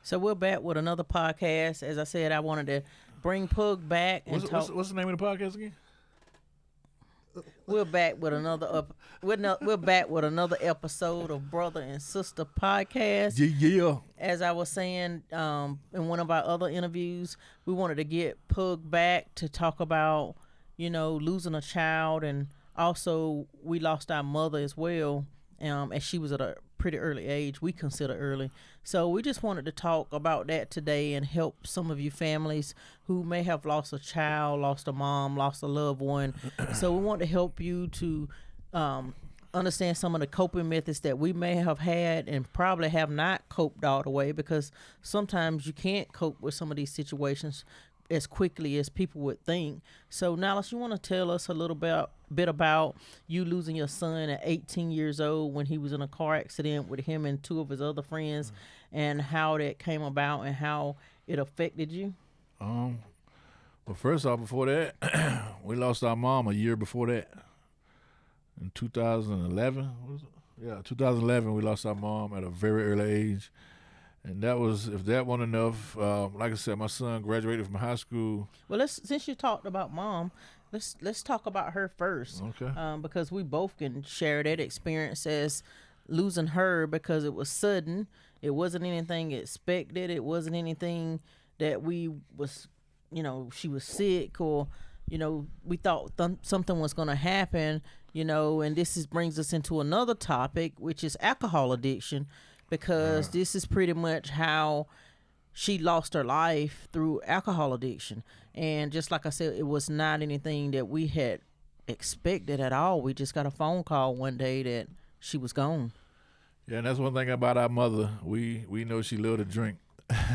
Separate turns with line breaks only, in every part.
So we're back with another podcast. As I said, I wanted to bring Pug back and talk.
What's the name of the podcast again?
We're back with we're back with another episode of Brother and Sister Podcast.
Yeah.
As I was saying in one of our other interviews, we wanted to get Pug back to talk about, losing a child, and also we lost our mother as well, and she was at a pretty early age. We consider early. So we just wanted to talk about that today and help some of you families who may have lost a child, lost a mom, lost a loved one. So we want to help you to understand some of the coping methods that we may have had and probably have not coped all the way, because sometimes you can't cope with some of these situations as quickly as people would think. So Nallis, you want to tell us a little bit about you losing your son at 18 years old when he was in a car accident with him and two of his other friends, and how that came about and how it affected you?
Well, first off, before that, we lost our mom a year before that. In 2011, 2011, we lost our mom at a very early age. And that was, if that wasn't enough, like I said, my son graduated from high school.
Well, since you talked about mom, let's talk about her first.
Okay.
Because we both can share that experience as losing her, because it was sudden. It wasn't anything expected. It wasn't anything that we was, she was sick, or, we thought something was going to happen, and this brings us into another topic, which is alcohol addiction. Because this is pretty much how she lost her life, through alcohol addiction. And just like I said, it was not anything that we had expected at all. We just got a phone call one day that she was gone.
Yeah, and that's one thing about our mother. We know she loved to drink,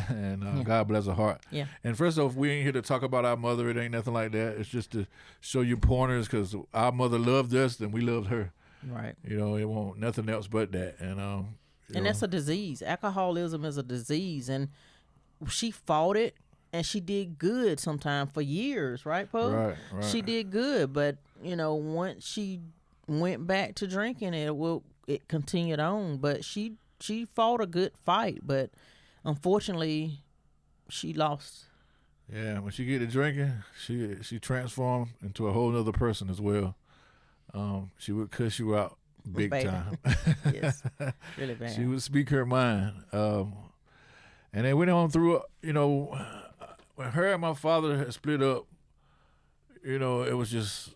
and God bless her heart.
Yeah.
And first off, we ain't here to talk about our mother. It ain't nothing like that. It's just to show you pointers, because our mother loved us and we loved her.
Right.
It won't nothing else but that. And
that's a disease. Alcoholism is a disease, and she fought it, and she did good sometime for years, right, Poe?
Right.
She did good, but once she went back to drinking, it continued on. But she fought a good fight, but unfortunately, she lost.
Yeah, when she get to drinking, she transformed into a whole nother person as well. She would cuss you out. Big time.
Yes, really bad.
She would speak her mind. And they went on through, when her and my father had split up, it was just,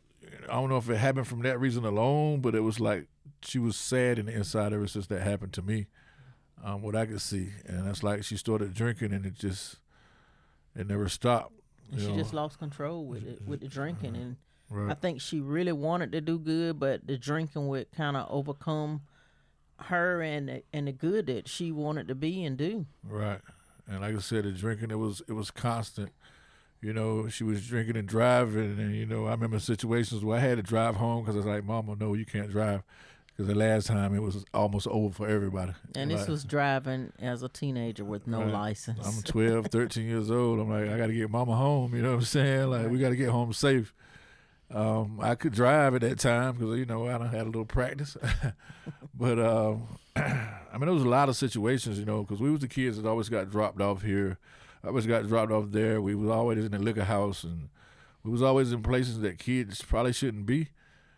I don't know if it happened from that reason alone, but it was like she was sad in the inside ever since that happened to me, what I could see. And that's like she started drinking, and it never stopped.
She just lost control with the drinking. And
right.
I think she really wanted to do good, but the drinking would kind of overcome her and the good that she wanted to be and do.
Right. And like I said, the drinking, it was constant. She was drinking and driving, and I remember situations where I had to drive home because I was like, "Mama, no, you can't drive," because the last time it was almost over for everybody.
And this was driving as a teenager with no license.
I'm 12, 13 years old. I'm like, I got to get Mama home. You know what I'm saying? Like, we got to get home safe. I could drive at that time because, I done had a little practice. But, there was a lot of situations, because we was the kids that always got dropped off here. Always got dropped off there. We was always in the liquor house, and we was always in places that kids probably shouldn't be.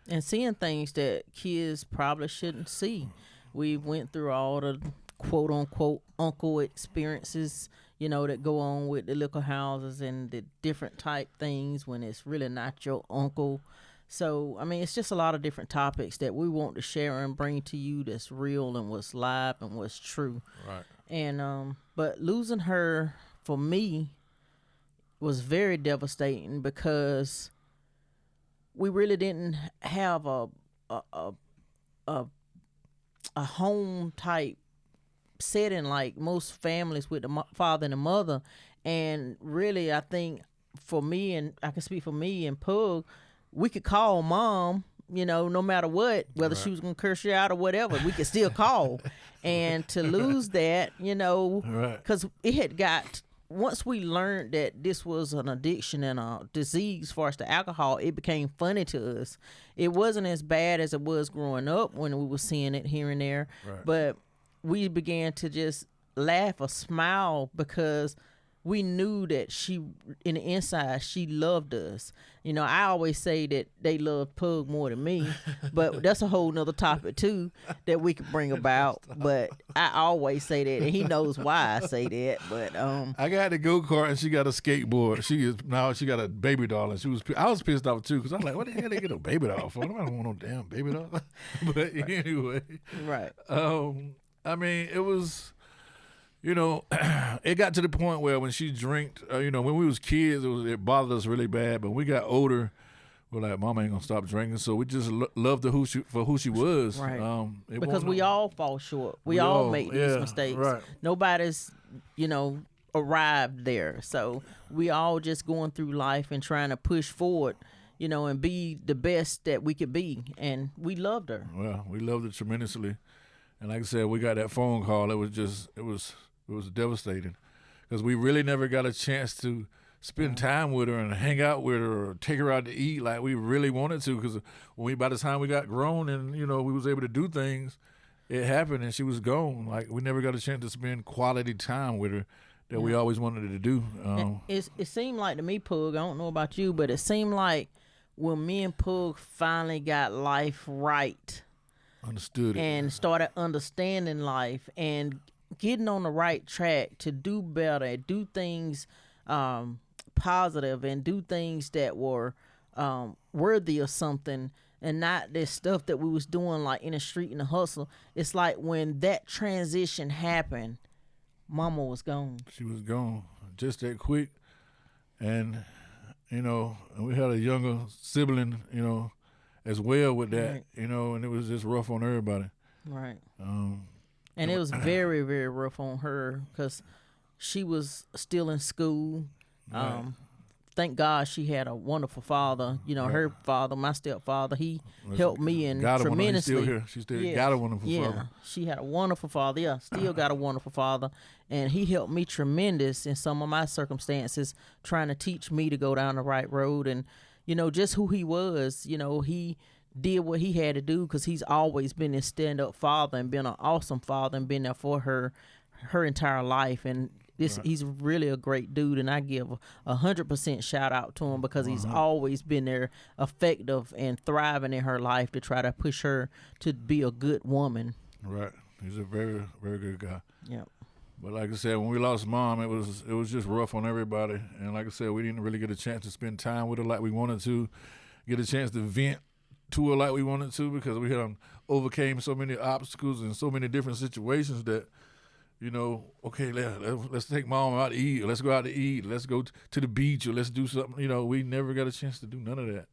And seeing things that kids probably shouldn't see. We went through all the quote-unquote uncle experiences, that go on with the liquor houses and the different type things when it's really not your uncle. So, it's just a lot of different topics that we want to share and bring to you that's real and what's live and what's true.
Right.
And, but losing her, for me, was very devastating, because we really didn't have a home type setting like most families with the father and the mother. And really, I think for me, and I can speak for me and Pug, we could call mom, no matter what, whether she was gonna curse you out or whatever, we could still call. And to lose that, because it had got, once we learned that this was an addiction and a disease as far as the alcohol, it became funny to us. It wasn't as bad as it was growing up when we were seeing it here and there, but we began to just laugh or smile because we knew that she, in the inside, she loved us. You know, I always say that they love Pug more than me, but that's a whole nother topic too that we could bring about. But I always say that, and he knows why I say that. But
I got the go-kart and she got a skateboard. She got a baby doll, and I was pissed off too because I was like, what the hell they get a baby doll for? I don't want no damn baby doll. But anyway,
right.
I mean, it was. You know, it got to the point where when she drank, you know, when we was kids, it bothered us really bad. But when we got older, we're like, Mama ain't gonna stop drinking. So we just loved her for who she was.
Right. Because we all fall short. We all make these mistakes.
Right.
Nobody's, you know, arrived there. So we all just going through life and trying to push forward, you know, and be the best that we could be. And we loved her.
Well, we loved her tremendously. And like I said, we got that phone call. It was devastating because we really never got a chance to spend time with her and hang out with her or take her out to eat like we really wanted to. Because by the time we got grown and, you know, we was able to do things, it happened and she was gone. Like we never got a chance to spend quality time with her that we always wanted to do.
It seemed like to me, Pug, I don't know about you, but it seemed like when me and Pug finally got life right,
understood it,
and started understanding life and getting on the right track to do better, do things positive, and do things that were worthy of something, and not this stuff that we was doing like in the street in the hustle. It's like when that transition happened, Mama was gone.
She was gone just that quick. And, you know, we had a younger sibling, you know, as well with that,
right.
You know, and it was just rough on everybody.
Right. And it was very, very rough on her because she was still in school.
Right.
Thank God she had a wonderful father. You know, her father, my stepfather, he helped me in tremendously.
He's still here. She still got a wonderful father.
She had a wonderful father. Yeah, still got a wonderful father. And he helped me tremendous in some of my circumstances, trying to teach me to go down the right road. And, you know, just who he was, you know, he did what he had to do because he's always been this stand-up father and been an awesome father and been there for her entire life. And he's really a great dude, and I give 100% shout out to him because he's always been there, effective and thriving in her life to try to push her to be a good woman.
Right. He's a very, very good guy.
Yeah.
But like I said, when we lost Mom, it was just rough on everybody. And like I said, we didn't really get a chance to spend time with her like we wanted to, get a chance to vent to her like we wanted to, because we had overcame so many obstacles and so many different situations that, you know, okay, let's take Mom out to eat, or let's go out to eat, let's go to the beach, or let's do something. You know, we never got a chance to do none of that.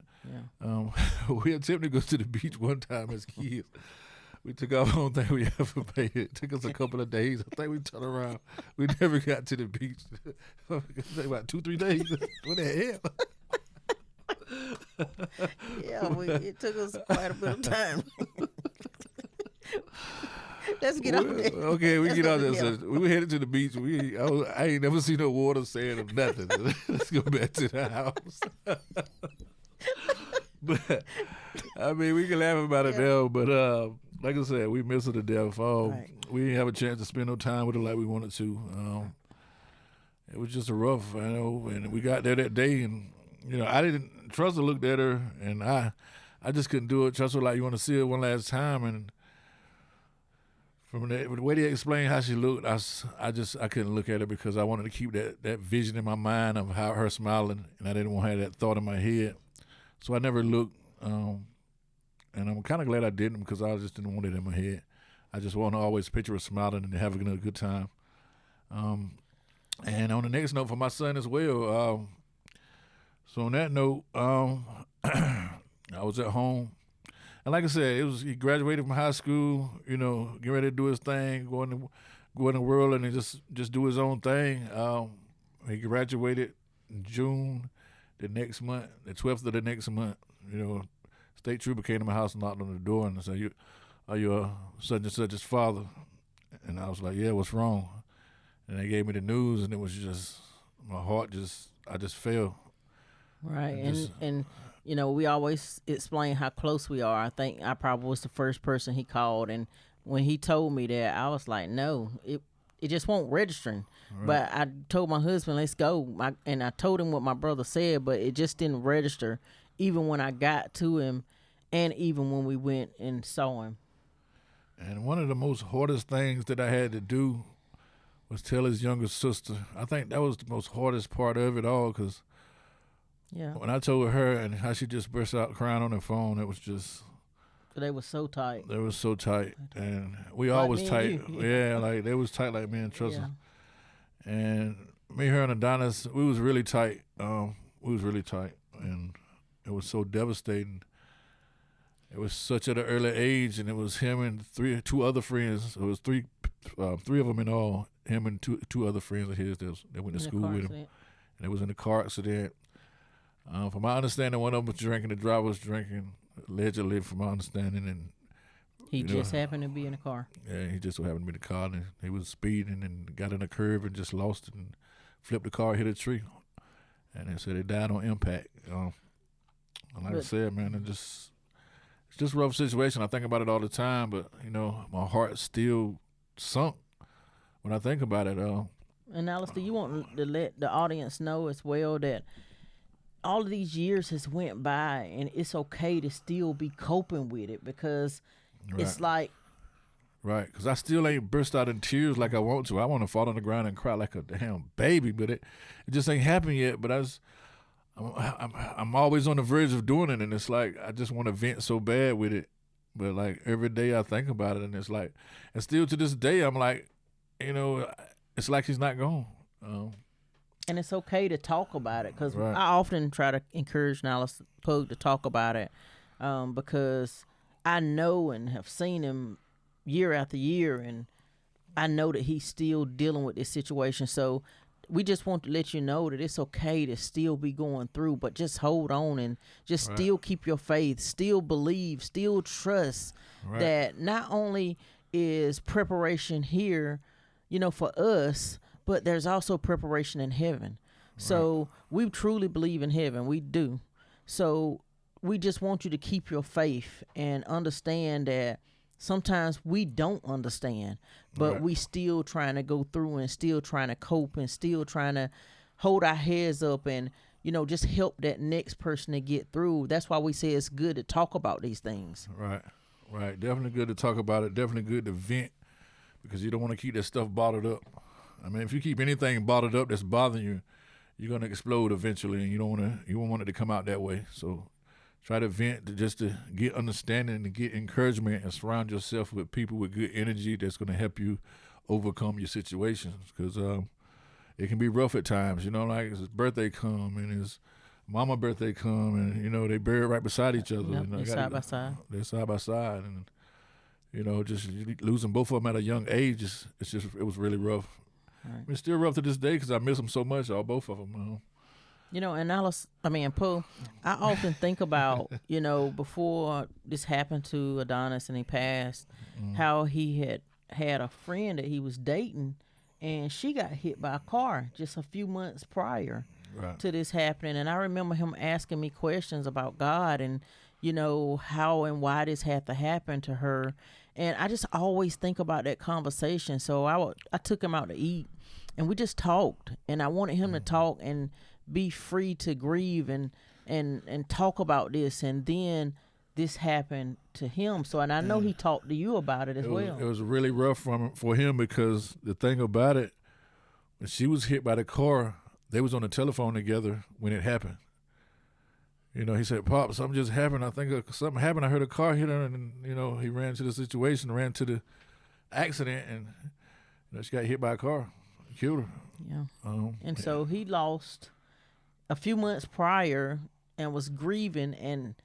Yeah.
We attempted to go to the beach one time as kids. We took our own thing we ever paid. It took us a couple of days. I think we turned around. We never got to the beach. About 2-3 days. What the hell?
Yeah, it took us quite a bit of time. Let's get out there.
Okay, we get out there. So we headed to the beach. I ain't never seen no water, sand, or nothing. Let's go back to the house. But I mean, we can laugh about it now. But like I said, we miss her to death.
Right.
We didn't have a chance to spend no time with her like we wanted to. It was just a rough, you know. And we got there that day, and you know, I didn't. Trust her looked at her, and I just couldn't do it. Trust her like, you want to see her one last time, and from the way they explained how she looked, I couldn't look at her because I wanted to keep that vision in my mind of her smiling, and I didn't want to have that thought in my head. So I never looked, and I'm kind of glad I didn't because I just didn't want it in my head. I just want to always picture her smiling and having a good time. And on the next note for my son as well, so on that note, I was at home. And like I said, he graduated from high school, you know, getting ready to do his thing, go in the world and just do his own thing. He graduated in June the next month, the 12th of the next month. You know, state trooper came to my house and knocked on the door and said, are you such and such's father? And I was like, yeah, what's wrong? And they gave me the news, and it was just, my heart I just fell.
Right, and you know, we always explain how close we are. I think I probably was the first person he called, and when he told me that, I was like, no, it just won't registering.
Right.
But I told my husband, let's go. And I told him what my brother said, but it just didn't register even when I got to him and even when we went and saw him.
And one of the most hardest things that I had to do was tell his younger sister. I think that was the most hardest part of it all, because
Yeah.
when I told her and how she just burst out crying on the phone, it was just...
They were so tight.
They was so tight, and we
Like
always
me and
tight.
you.
Yeah, like they was tight like me and Tristan.
Yeah.
And me, her, and Adonis, we was really tight. We was really tight, and it was so devastating. It was such at an early age, and it was him and two other friends. It was three of them in all. Him and two other friends of his that went to school with him, and it was in a car accident. From my understanding, one of them was drinking. The driver was drinking, allegedly, from my understanding, and
he just happened to be in the car.
Yeah, he just so happened to be in the car, and he was speeding and got in a curve and just lost it and flipped the car, hit a tree, and they said he died on impact. And like I said, man, it's just a rough situation. I think about it all the time, but my heart still sunk when I think about it.
And Alistair, you want to let the audience know as well that all of these years has went by, and it's okay to still be coping with it, because it's like...
Right, because I still ain't burst out in tears like I want to. I want to fall on the ground and cry like a damn baby, but it just ain't happened yet. But I'm always on the verge of doing it, and it's like I just want to vent so bad with it. But like every day I think about it, and it's like, and still to this day I'm like, it's like he's not gone.
And it's okay to talk about it, because
Right.
I often try to encourage Niles Pug to talk about it, because I know and have seen him year after year, and I know that he's still dealing with this situation. So we just want to let you know that it's okay to still be going through, but just hold on and just
Right.
still keep your faith, still believe, still trust
Right.
that not only is preparation here, for us, but there's also preparation in heaven. So we truly believe in heaven. We do. So we just want you to keep your faith and understand that sometimes we don't understand, but
Right.
we still trying to go through and still trying to cope and still trying to hold our heads up and, just help that next person to get through. That's why we say it's good to talk about these things.
Right. Definitely good to talk about it. Definitely good to vent, because you don't want to keep that stuff bottled up. I mean, if you keep anything bottled up that's bothering you, you're gonna explode eventually, and you don't want it to come out that way. So try to vent just to get understanding and get encouragement, and surround yourself with people with good energy that's gonna help you overcome your situations, because it can be rough at times. Like his birthday come and his mama birthday come, and they buried right beside each other.
Yep, they're side by side.
They're side by side, and just losing both of them at a young age, it was really rough.
Right.
It's still rough to this day, because I miss them so much, both of them.
And Pooh, I often think about, before this happened to Adonis and he passed, how he had a friend that he was dating, and she got hit by a car just a few months prior
Right.
to this happening. And I remember him asking me questions about God and, how and why this had to happen to her. And I just always think about that conversation. So I took him out to eat, and we just talked, and I wanted him to talk and be free to grieve and talk about this. And then this happened to him. So, and I know he talked to you about it as well.
It was really rough for him, because the thing about it, when she was hit by the car, they was on the telephone together when it happened. He said, "Pop, something just happened. I think something happened. I heard a car hit her," and he ran to the situation, ran to the accident, and she got hit by a car, killed her.
Yeah. So he lost a few months prior and was grieving, and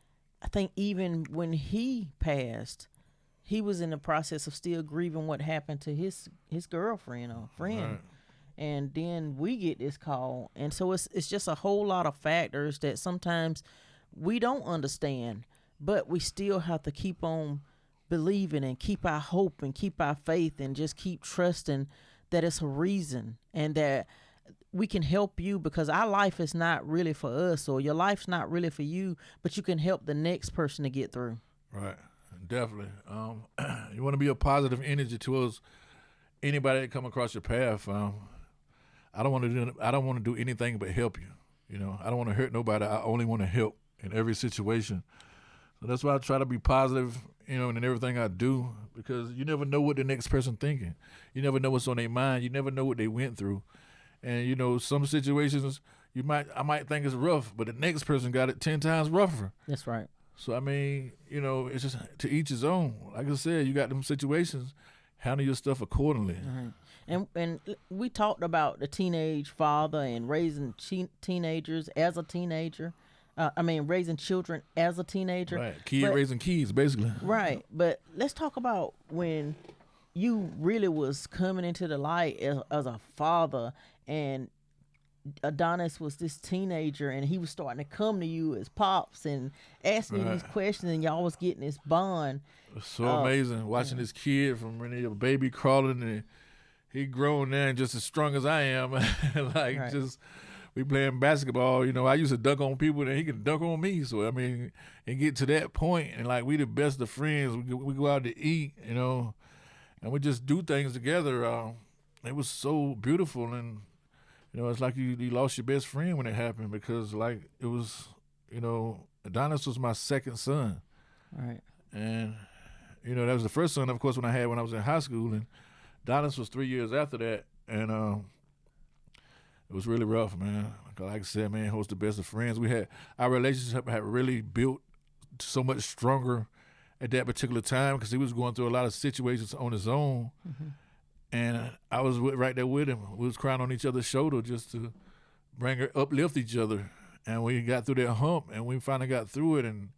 I think even when he passed, he was in the process of still grieving what happened to his girlfriend or friend.
Right.
And then we get this call, and so it's just a whole lot of factors that sometimes we don't understand, but we still have to keep on believing and keep our hope and keep our faith and just keep trusting that it's a reason and that we can help you, because our life is not really for us, or your life's not really for you, but you can help the next person to get through.
Right. Definitely. You want to be a positive energy towards anybody that come across your path, I don't want to do anything but help you. You know, I don't want to hurt nobody. I only want to help in every situation. So that's why I try to be positive, you know, in everything I do, because you never know what the next person thinking. You never know what's on their mind. You never know what they went through. And, you know, some situations I might think it's rough, but the next person got it 10 times rougher.
That's right.
So, I mean, you know, it's just to each his own. Like I said, you got them situations, handle your stuff accordingly.
Right. And we talked about the teenage father and raising teenagers as a teenager. Raising children as a teenager.
Right, raising kids, basically.
Right, but let's talk about when you really was coming into the light as a father, and Adonis was this teenager, and he was starting to come to you as pops and asking you these questions, and y'all was getting this bond.
It's so amazing watching this kid from really a baby crawling, and he grown now and just as strong as I am. We playing basketball, you know, I used to dunk on people and he can dunk on me. So, I mean, and get to that point, and like we the best of friends. We go out to eat, you know, and we just do things together. It was so beautiful, and, you know, it's like you lost your best friend when it happened, because, like, it was, you know, Adonis was my second son.
Right.
And, you know, that was the first son, of course, when I was in high school, and Adonis was 3 years after that, and it was really rough, man. Like I said, man, he was the best of friends. Our relationship had really built so much stronger at that particular time, because he was going through a lot of situations on his own. Mm-hmm. And I was right there with him. We was crying on each other's shoulder just to uplift each other. And we got through that hump, and we finally got through it. And,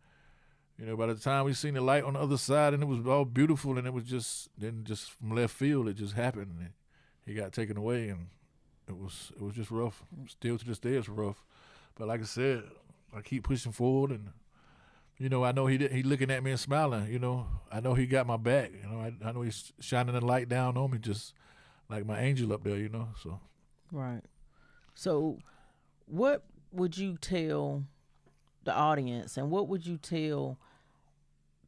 you know, by the time we seen the light on the other side, and it was all beautiful, and it was just from left field, it just happened. And he got taken away, and it was just rough. Still to this day, it's rough. But like I said, I keep pushing forward, and, you know, I know he looking at me and smiling. You know, I know he got my back. You know, I know he's shining the light down on me, just like my angel up there. You know, so.
Right. So, what would you tell the audience, and what would you tell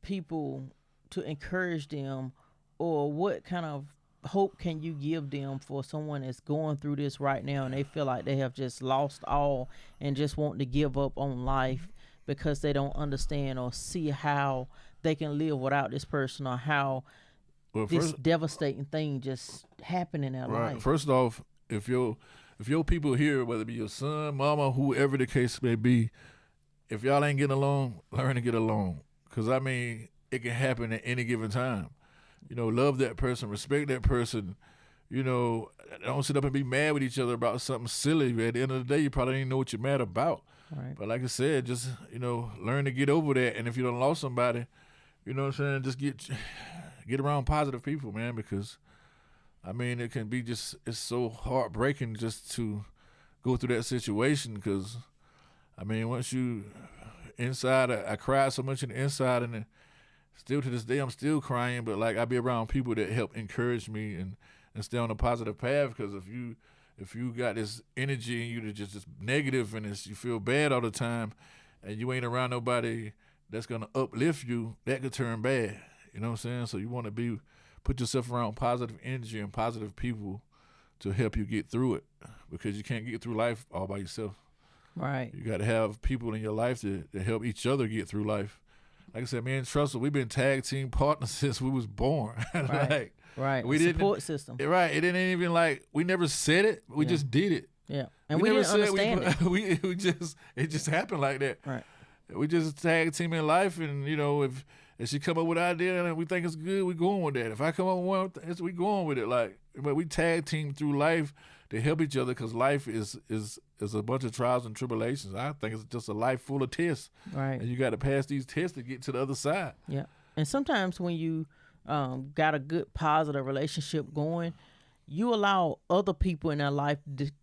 people to encourage them, or what kind of hope can you give them for someone that's going through this right now and they feel like they have just lost all and just want to give up on life because they don't understand or see how they can live without this person, or how this devastating thing just happened in their life?
First off, if your people here, whether it be your son, mama, whoever the case may be, if y'all ain't getting along, learn to get along. Because, I mean, it can happen at any given time. You know, love that person, respect that person. You know, don't sit up and be mad with each other about something silly. At the end of the day, you probably didn't know what you're mad about.
Right.
But like I said, just, you know, learn to get over that. And if you done lost somebody, you know what I'm saying, just get around positive people, man, because, I mean, it can be it's so heartbreaking just to go through that situation, because, I mean, once you inside, I cried so much in the inside, and still to this day, I'm still crying, but, like, I be around people that help encourage me and stay on a positive path, because if you got this energy and you just negative and you feel bad all the time, and you ain't around nobody that's going to uplift you, that could turn bad. You know what I'm saying? So you want to put yourself around positive energy and positive people to help you get through it, because you can't get through life all by yourself.
Right.
You got to have people in your life to help each other get through life. Like I said, me and Trussell, we've been tag team partners since we was born.
Right. Right.
We
support system.
Right. It didn't even we never said it. We just did it.
Yeah. And we didn't understand it.
It just happened like that.
Right.
We just tag team in life, and, you know, if she come up with an idea and we think it's good, we going with that. If I come up with one, we going with it. But we tag team through life to help each other, because life is a bunch of trials and tribulations. I think it's just a life full of tests.
Right.
And you got to pass these tests to get to the other side.
Yeah. And sometimes when you got a good positive relationship going, you allow other people in their life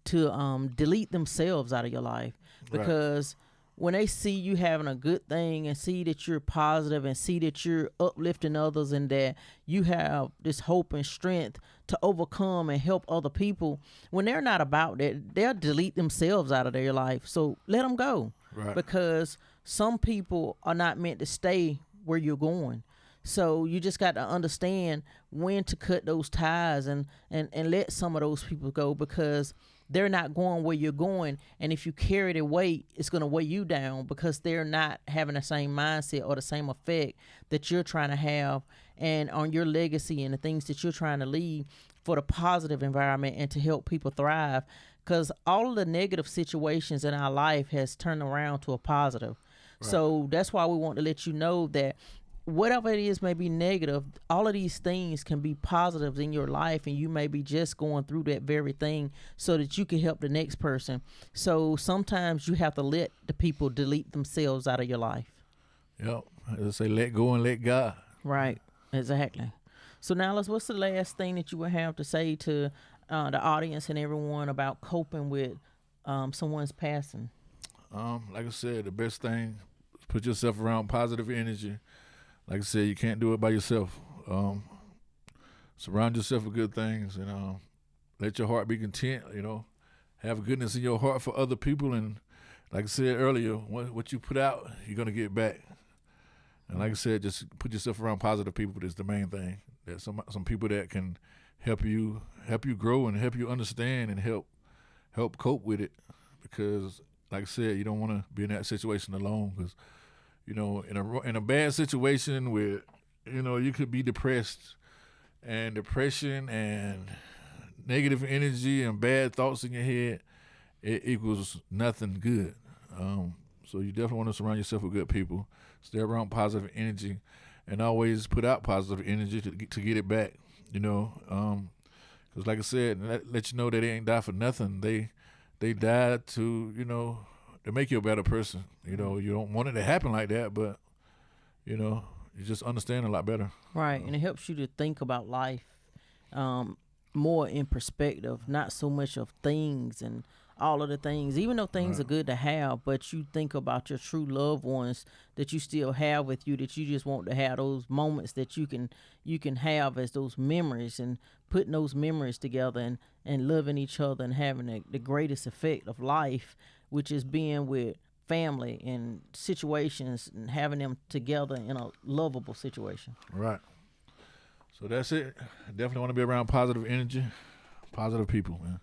to delete themselves out of your life, because when they see you having a good thing and see that you're positive and see that you're uplifting others and that you have this hope and strength to overcome and help other people, when they're not about that, they'll delete themselves out of their life. So let them go, because some people are not meant to stay where you're going. So you just got to understand when to cut those ties and let some of those people go, because they're not going where you're going. And if you carry their weight, it's going to weigh you down, because they're not having the same mindset or the same effect that you're trying to have and on your legacy and the things that you're trying to leave for the positive environment and to help people thrive. Because all of the negative situations in our life has turned around to a positive. Right. So that's why we want to let you know that whatever it is may be negative, all of these things can be positives in your life, and you may be just going through that very thing so that you can help the next person. So sometimes you have to let the people delete themselves out of your life.
Yep. As I say, let go and let God.
Right. Exactly. So now, what's the last thing that you would have to say to the audience and everyone about coping with someone's passing?
Like I said, the best thing is put yourself around positive energy. Like I said, you can't do it by yourself. Surround yourself with good things, and let your heart be content. Have goodness in your heart for other people, and like I said earlier, what you put out, you're gonna get back. And like I said, just put yourself around positive people is the main thing. There's some people that can help you grow and help you understand and help cope with it. Because like I said, you don't want to be in that situation alone. Because in a bad situation where you could be depressed, and depression and negative energy and bad thoughts in your head, it equals nothing good. So you definitely want to surround yourself with good people. Stay around positive energy, and always put out positive energy to get it back. Because like I said, let you know that they ain't died for nothing. They died to make you a better person. You don't want it to happen like that, but you just understand a lot better.
Right, and it helps you to think about life more in perspective, not so much of things and all of the things, even though things are good to have, but you think about your true loved ones that you still have with you, that you just want to have those moments that you can have as those memories, and putting those memories together and loving each other and having the greatest effect of life, which is being with family and situations and having them together in a lovable situation.
Right. So that's it. I definitely want to be around positive energy, positive people, man.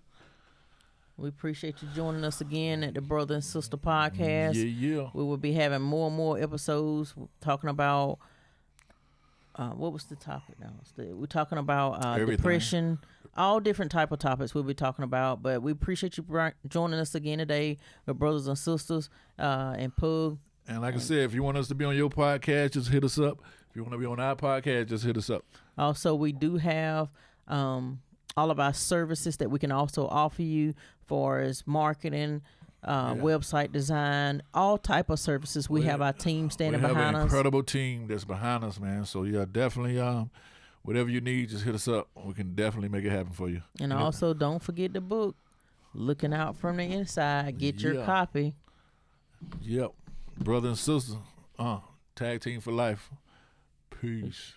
We appreciate you joining us again at the Brother and Sister Podcast.
Yeah.
We will be having more and more episodes talking about, what was the topic now? We're talking about depression, all different type of topics we'll be talking about. But we appreciate you joining us again today, the brothers and sisters, and Pug.
And like I said, if you want us to be on your podcast, just hit us up. If you want to be on our podcast, just hit us up.
Also, we do have all of our services that we can also offer you for as marketing, website design, all type of services. We have our team standing behind us. We have an
incredible team that's behind us, man. So yeah, definitely whatever you need, just hit us up. We can definitely make it happen for you.
And also, don't forget the book, Looking Out from the Inside. Get your copy.
Yep. Brother and sister, tag team for life. Peace.